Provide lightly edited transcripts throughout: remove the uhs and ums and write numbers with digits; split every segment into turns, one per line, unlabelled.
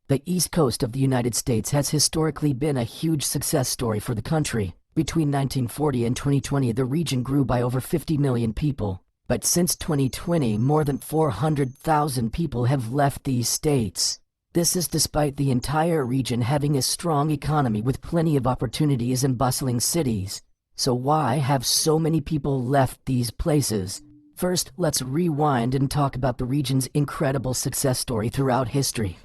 The East Coast of the United States has historically been a huge success story for the country. Between 1940 and 2020, the region grew by over 50 million people. But since 2020, more than 400,000 people have left these states. This is despite the entire region having a strong economy with plenty of opportunities and bustling cities. So why have so many people left these places? First, let's rewind and talk about the region's incredible success story throughout history.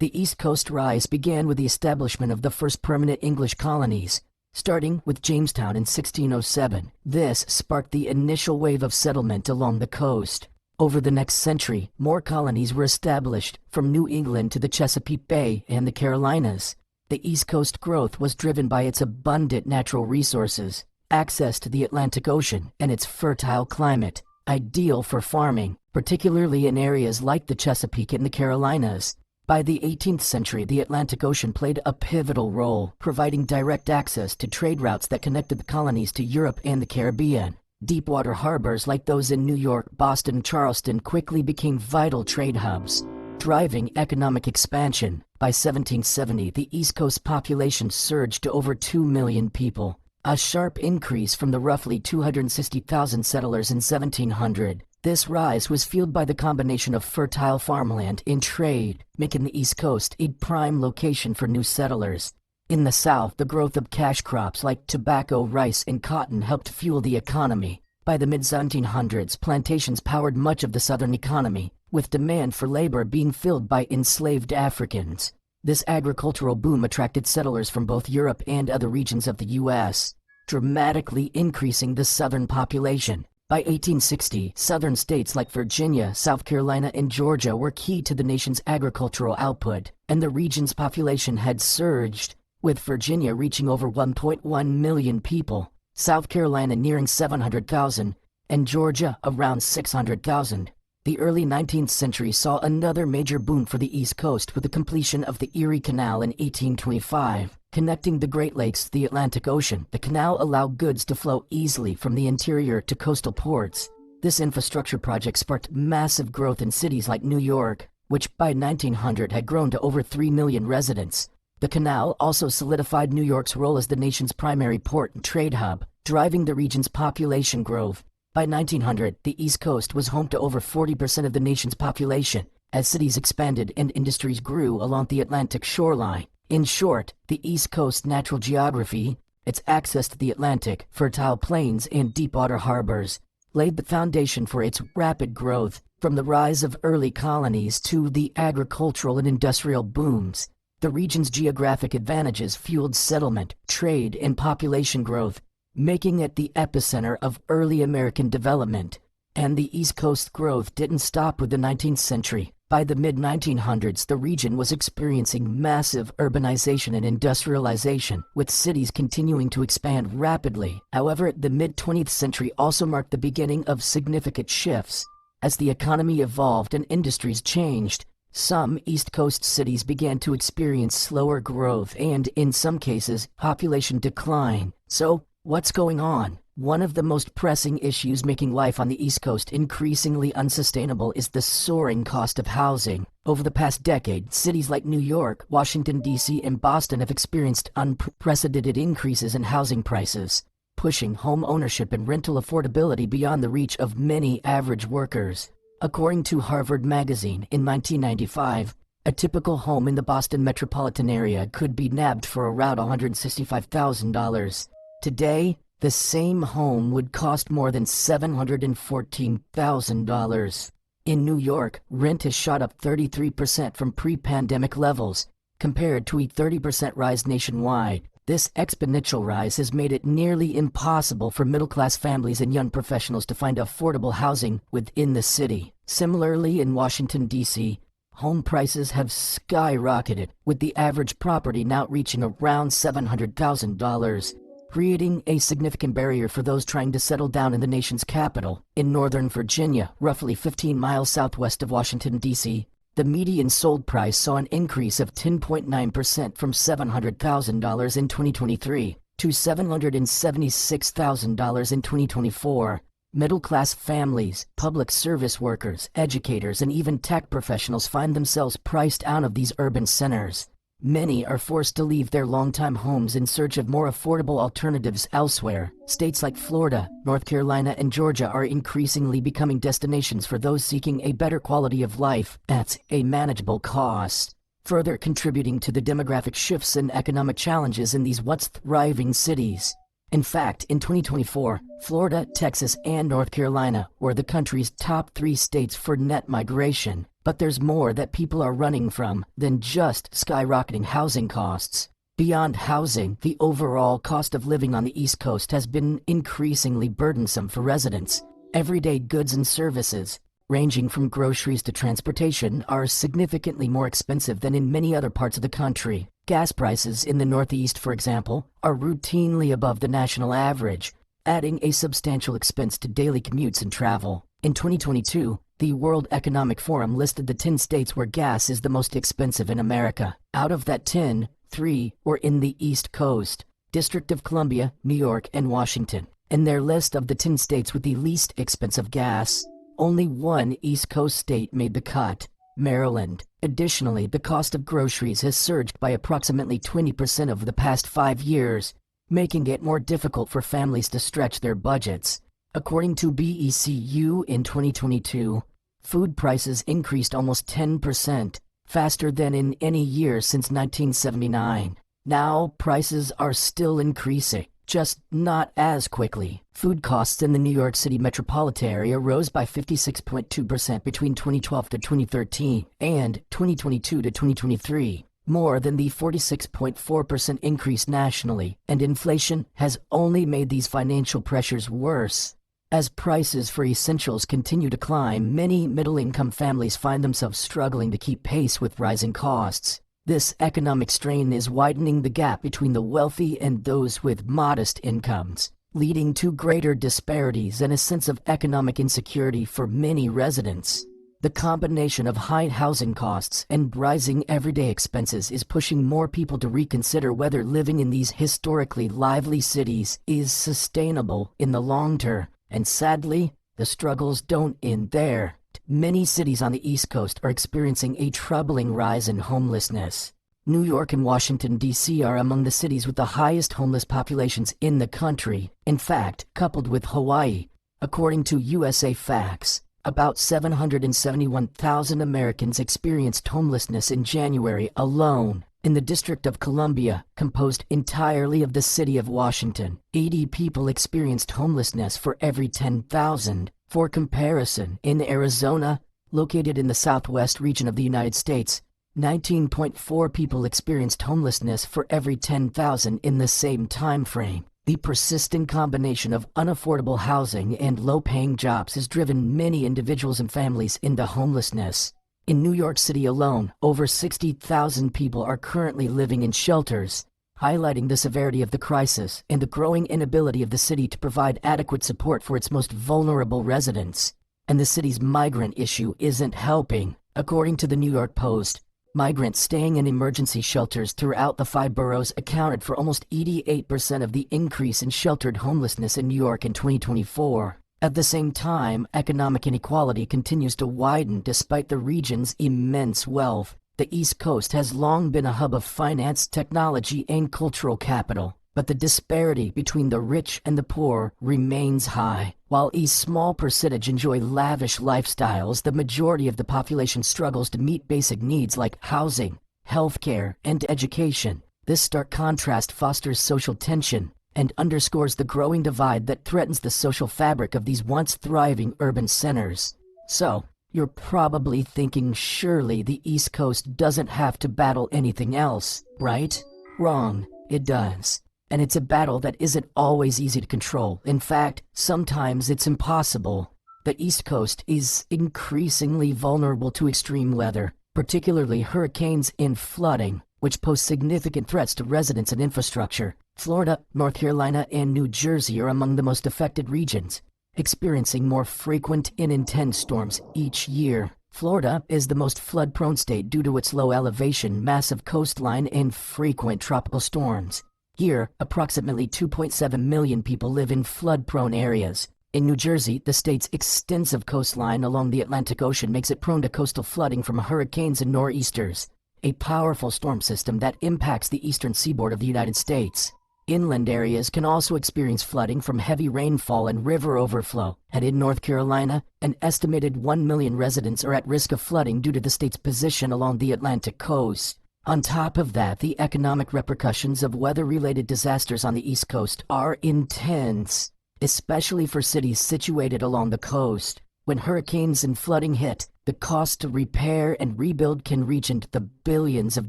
The East Coast rise began with the establishment of the first permanent English colonies, starting with Jamestown in 1607. This sparked the initial wave of settlement along the coast. Over the next century, more colonies were established, from New England to the Chesapeake Bay and the Carolinas. The East Coast growth was driven by its abundant natural resources, access to the Atlantic Ocean, and its fertile climate, ideal for farming, particularly in areas like the Chesapeake and the Carolinas. By the 18th century, the Atlantic Ocean played a pivotal role, providing direct access to trade routes that connected the colonies to Europe and the Caribbean. Deepwater harbors like those in New York, Boston, and Charleston quickly became vital trade hubs, driving economic expansion. By 1770, the East Coast population surged to over 2 million people, a sharp increase from the roughly 260,000 settlers in 1700. This rise was fueled by the combination of fertile farmland and trade, making the East Coast a prime location for new settlers. In the South, the growth of cash crops like tobacco, rice, and cotton helped fuel the economy. By the mid-1700s, plantations powered much of the Southern economy, with demand for labor being filled by enslaved Africans. This agricultural boom attracted settlers from both Europe and other regions of the U.S., dramatically increasing the Southern population. By 1860, southern states like Virginia, South Carolina, and Georgia were key to the nation's agricultural output, and the region's population had surged, with Virginia reaching over 1.1 million people, South Carolina nearing 700,000, and Georgia around 600,000. The early 19th century saw another major boom for the East Coast with the completion of the Erie Canal in 1825. Connecting the Great Lakes to the Atlantic Ocean, the canal allowed goods to flow easily from the interior to coastal ports. This infrastructure project sparked massive growth in cities like New York, which by 1900 had grown to over 3 million residents. The canal also solidified New York's role as the nation's primary port and trade hub, driving the region's population growth. By 1900, the East Coast was home to over 40% of the nation's population, as cities expanded and industries grew along the Atlantic shoreline. In short, the East Coast natural geography, its access to the Atlantic, fertile plains, and deepwater harbors, laid the foundation for its rapid growth. From the rise of early colonies to the agricultural and industrial booms, the region's geographic advantages fueled settlement, trade, and population growth, making it the epicenter of early American development. And the East Coast growth didn't stop with the 19th century. By the mid-1900s, the region was experiencing massive urbanization and industrialization, with cities continuing to expand rapidly. However, the mid-20th century also marked the beginning of significant shifts. As the economy evolved and industries changed, some East Coast cities began to experience slower growth and, in some cases, population decline. So, what's going on? One of the most pressing issues making life on the East Coast increasingly unsustainable is the soaring cost of housing. Over the past decade, cities like New York, Washington, D.C., and Boston have experienced unprecedented increases in housing prices, pushing home ownership and rental affordability beyond the reach of many average workers. According to Harvard Magazine, in 1995, a typical home in the Boston metropolitan area could be nabbed for around $165,000. Today, the same home would cost more than $714,000. In New York, rent has shot up 33% from pre-pandemic levels, compared to a 30% rise nationwide. This exponential rise has made it nearly impossible for middle-class families and young professionals to find affordable housing within the city. Similarly, in Washington, D.C., home prices have skyrocketed, with the average property now reaching around $700,000. Creating a significant barrier for those trying to settle down in the nation's capital. In Northern Virginia, roughly 15 miles southwest of Washington, D.C., the median sold price saw an increase of 10.9% from $700,000 in 2023 to $776,000 in 2024. Middle-class families, public service workers, educators, and even tech professionals find themselves priced out of these urban centers. Many are forced to leave their longtime homes in search of more affordable alternatives elsewhere. States like Florida, North Carolina, and Georgia are increasingly becoming destinations for those seeking a better quality of life at a manageable cost, further contributing to the demographic shifts and economic challenges in these once thriving cities. In fact, in 2024, Florida, Texas, and North Carolina were the country's top 3 states for net migration. But there's more that people are running from than just skyrocketing housing costs. Beyond housing, the overall cost of living on the East Coast has been increasingly burdensome for residents. Everyday goods and services, ranging from groceries to transportation, are significantly more expensive than in many other parts of the country. Gas prices in the Northeast, for example, are routinely above the national average, adding a substantial expense to daily commutes and travel. In 2022, the World Economic Forum listed the 10 states where gas is the most expensive in America. Out of that 10, 3 were in the East Coast, District of Columbia, New York, and Washington. In their list of the 10 states with the least expensive gas, only one East Coast state made the cut: Maryland. Additionally, the cost of groceries has surged by approximately 20% over the past 5 years, making it more difficult for families to stretch their budgets. According to BECU in 2022, food prices increased almost 10%, faster than in any year since 1979. Now, prices are still increasing, just not as quickly. Food costs in the New York City metropolitan area rose by 56.2% between 2012 to 2013 and 2022 to 2023, more than the 46.4% increase nationally, and inflation has only made these financial pressures worse. As prices for essentials continue to climb, many middle-income families find themselves struggling to keep pace with rising costs. This economic strain is widening the gap between the wealthy and those with modest incomes, leading to greater disparities and a sense of economic insecurity for many residents. The combination of high housing costs and rising everyday expenses is pushing more people to reconsider whether living in these historically lively cities is sustainable in the long term. And sadly, the struggles don't end there. Many cities on the East Coast are experiencing a troubling rise in homelessness. New York and Washington, D.C. are among the cities with the highest homeless populations in the country. In fact, coupled with Hawaii, according to USA Facts, about 771,000 Americans experienced homelessness in January alone. In the District of Columbia, composed entirely of the city of Washington, 80 people experienced homelessness for every 10,000. For comparison, in Arizona, located in the southwest region of the United States, 19.4 people experienced homelessness for every 10,000 in the same time frame. The persistent combination of unaffordable housing and low-paying jobs has driven many individuals and families into homelessness. In New York City alone, over 60,000 people are currently living in shelters, highlighting the severity of the crisis and the growing inability of the city to provide adequate support for its most vulnerable residents. And the city's migrant issue isn't helping. According to the New York Post, migrants staying in emergency shelters throughout the 5 boroughs accounted for almost 88% of the increase in sheltered homelessness in New York in 2024. At the same time, economic inequality continues to widen despite the region's immense wealth. The East Coast has long been a hub of finance, technology, and cultural capital, but the disparity between the rich and the poor remains high. While a small percentage enjoy lavish lifestyles, the majority of the population struggles to meet basic needs like housing, healthcare, and education. This stark contrast fosters social tension and underscores the growing divide that threatens the social fabric of these once thriving urban centers. So, you're probably thinking surely the East Coast doesn't have to battle anything else, right? Wrong, it does. And it's a battle that isn't always easy to control. In fact, sometimes it's impossible. The East Coast is increasingly vulnerable to extreme weather, particularly hurricanes and flooding, which pose significant threats to residents and infrastructure. Florida, North Carolina, and New Jersey are among the most affected regions, experiencing more frequent and intense storms each year. Florida is the most flood-prone state due to its low elevation, massive coastline, and frequent tropical storms. Here, approximately 2.7 million people live in flood-prone areas, In New Jersey, the state's extensive coastline along the Atlantic Ocean makes it prone to coastal flooding from hurricanes and nor'easters, a powerful storm system that impacts the eastern seaboard of the United States. Inland areas can also experience flooding from heavy rainfall and river overflow, and in North Carolina, an estimated 1 million residents are at risk of flooding due to the state's position along the Atlantic coast. On top of that, the economic repercussions of weather-related disasters on the East Coast are intense, especially for cities situated along the coast. When hurricanes and flooding hit, the cost to repair and rebuild can reach into the billions of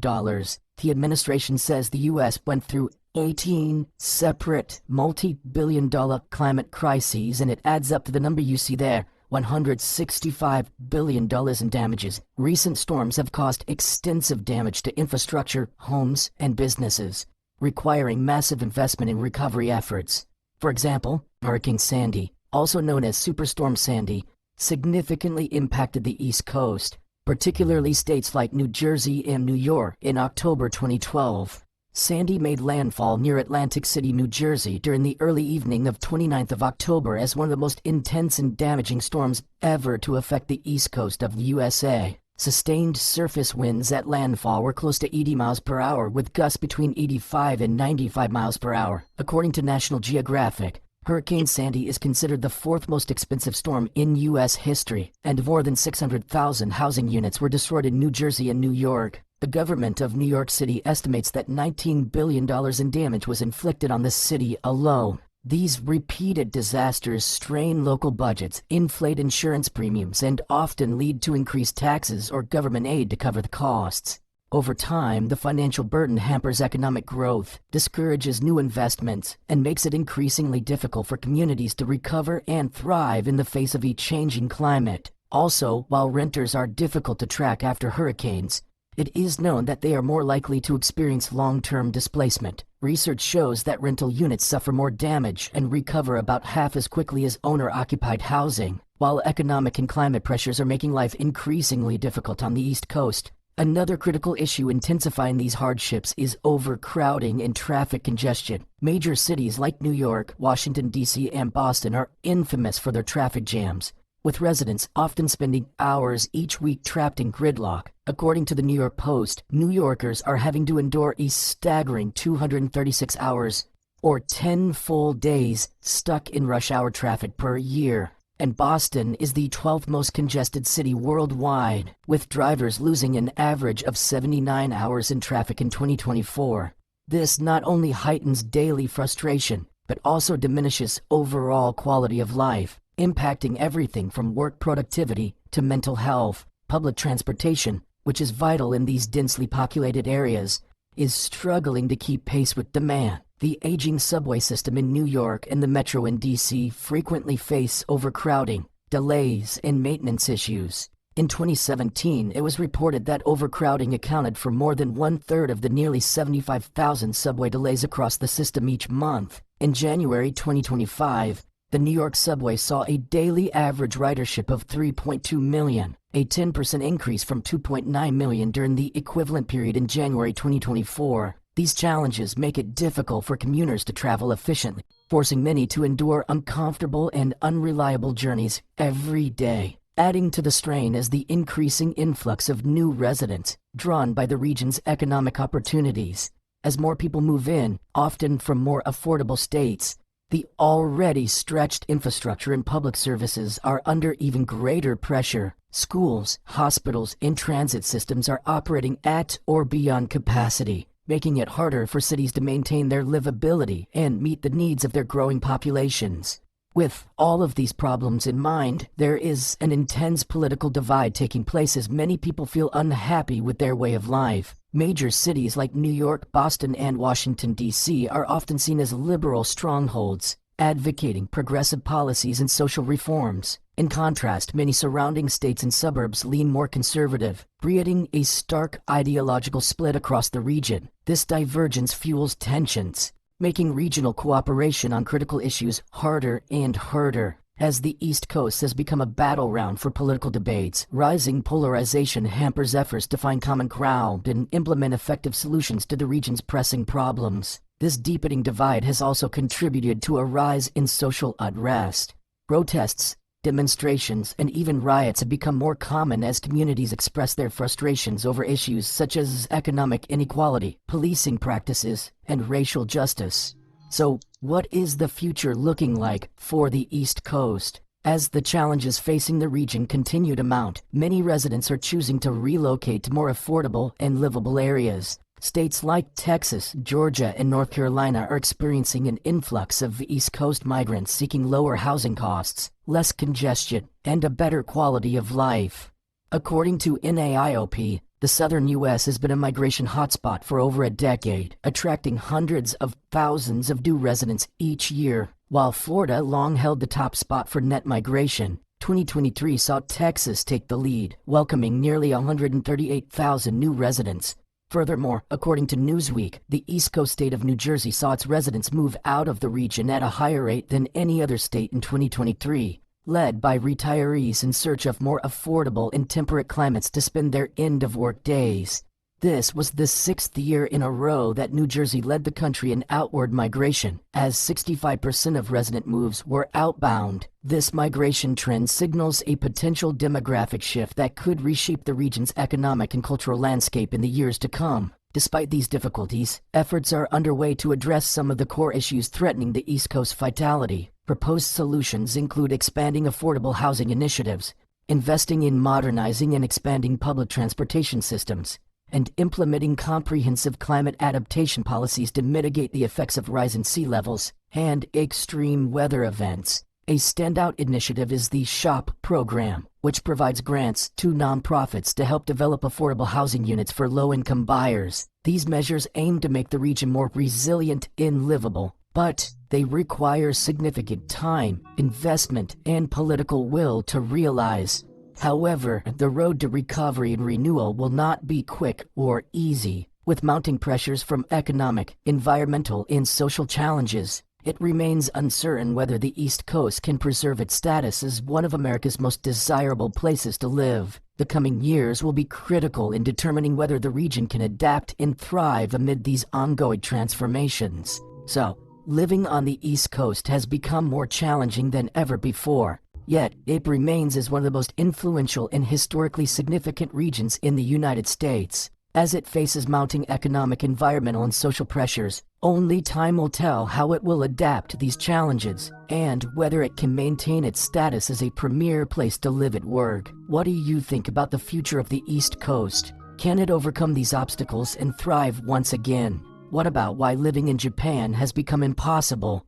dollars. The administration says the U.S. went through 18 separate multi-billion-dollar climate crises, and it adds up to the number you see there, $165 billion in damages. Recent storms have caused extensive damage to infrastructure, homes, and businesses, requiring massive investment in recovery efforts. For example, Hurricane Sandy, also known as Superstorm Sandy, significantly impacted the East Coast, particularly states like New Jersey and New York in October 2012. Sandy made landfall near Atlantic City, New Jersey during the early evening of 29th of October as one of the most intense and damaging storms ever to affect the East Coast of the USA. Sustained surface winds at landfall were close to 80 miles per hour, with gusts between 85 and 95 miles per hour. According to National Geographic, Hurricane Sandy is considered the fourth most expensive storm in U.S. history, and more than 600,000 housing units were destroyed in New Jersey and New York. The government of New York City estimates that $19 billion in damage was inflicted on the city alone. These repeated disasters strain local budgets, inflate insurance premiums, and often lead to increased taxes or government aid to cover the costs. Over time, the financial burden hampers economic growth, discourages new investments, and makes it increasingly difficult for communities to recover and thrive in the face of a changing climate. Also, while renters are difficult to track after hurricanes, it is known that they are more likely to experience long-term displacement. Research shows that rental units suffer more damage and recover about half as quickly as owner-occupied housing. While economic and climate pressures are making life increasingly difficult on the East Coast, another critical issue intensifying these hardships is overcrowding and traffic congestion. Major cities like New York, Washington, D.C., and Boston are infamous for their traffic jams, with residents often spending hours each week trapped in gridlock. According to the New York Post, New Yorkers are having to endure a staggering 236 hours, or 10 full days, stuck in rush hour traffic per year. And Boston is the 12th most congested city worldwide, with drivers losing an average of 79 hours in traffic in 2024. This not only heightens daily frustration, but also diminishes overall quality of life, impacting everything from work productivity to mental health. Public transportation, which is vital in these densely populated areas, is struggling to keep pace with demand. The aging subway system in New York and the metro in D.C. frequently face overcrowding, delays, and maintenance issues. In 2017, it was reported that overcrowding accounted for more than one-third of the nearly 75,000 subway delays across the system each month. In January 2025, the New York subway saw a daily average ridership of 3.2 million, a 10% increase from 2.9 million during the equivalent period in January 2024. These challenges make it difficult for commuters to travel efficiently, forcing many to endure uncomfortable and unreliable journeys every day. Adding to the strain is the increasing influx of new residents, drawn by the region's economic opportunities. As more people move in, often from more affordable states, the already stretched infrastructure and public services are under even greater pressure. Schools, hospitals, and transit systems are operating at or beyond capacity, making it harder for cities to maintain their livability and meet the needs of their growing populations. With all of these problems in mind, there is an intense political divide taking place as many people feel unhappy with their way of life. Major cities like New York, Boston, and Washington, D.C. are often seen as liberal strongholds, advocating progressive policies and social reforms. In contrast, many surrounding states and suburbs lean more conservative, creating a stark ideological split across the region. This divergence fuels tensions, making regional cooperation on critical issues harder and harder. As the East Coast has become a battleground for political debates, rising polarization hampers efforts to find common ground and implement effective solutions to the region's pressing problems. This deepening divide has also contributed to a rise in social unrest. Protests, demonstrations, and even riots have become more common as communities express their frustrations over issues such as economic inequality, policing practices, and racial justice. So, what is the future looking like for the East Coast? As the challenges facing the region continue to mount, many residents are choosing to relocate to more affordable and livable areas. States like Texas, Georgia, and North Carolina are experiencing an influx of East Coast migrants seeking lower housing costs, less congestion, and a better quality of life. According to NAIOP, the southern U.S. has been a migration hotspot for over a decade, attracting hundreds of thousands of new residents each year. While Florida long held the top spot for net migration, 2023 saw Texas take the lead, welcoming nearly 138,000 new residents. Furthermore, according to Newsweek, the East Coast state of New Jersey saw its residents move out of the region at a higher rate than any other state in 2023, led by retirees in search of more affordable and temperate climates to spend their end-of-work days. This was the 6th year in a row that New Jersey led the country in outward migration, as 65% of resident moves were outbound. This migration trend signals a potential demographic shift that could reshape the region's economic and cultural landscape in the years to come. Despite these difficulties, efforts are underway to address some of the core issues threatening the East Coast vitality. Proposed solutions include expanding affordable housing initiatives, investing in modernizing and expanding public transportation systems, and implementing comprehensive climate adaptation policies to mitigate the effects of rising sea levels and extreme weather events. A standout initiative is the SHOP program, which provides grants to nonprofits to help develop affordable housing units for low-income buyers. These measures aim to make the region more resilient and livable, but they require significant time, investment, and political will to realize. However, the road to recovery and renewal will not be quick or easy. With mounting pressures from economic, environmental, and social challenges, it remains uncertain whether the East Coast can preserve its status as one of America's most desirable places to live. The coming years will be critical in determining whether the region can adapt and thrive amid these ongoing transformations. So, living on the East Coast has become more challenging than ever before. Yet, it remains as one of the most influential and historically significant regions in the United States. As it faces mounting economic, environmental, and social pressures, only time will tell how it will adapt to these challenges and whether it can maintain its status as a premier place to live and work. What do you think about the future of the East Coast? Can it overcome these obstacles and thrive once again? What about why living in Japan has become impossible?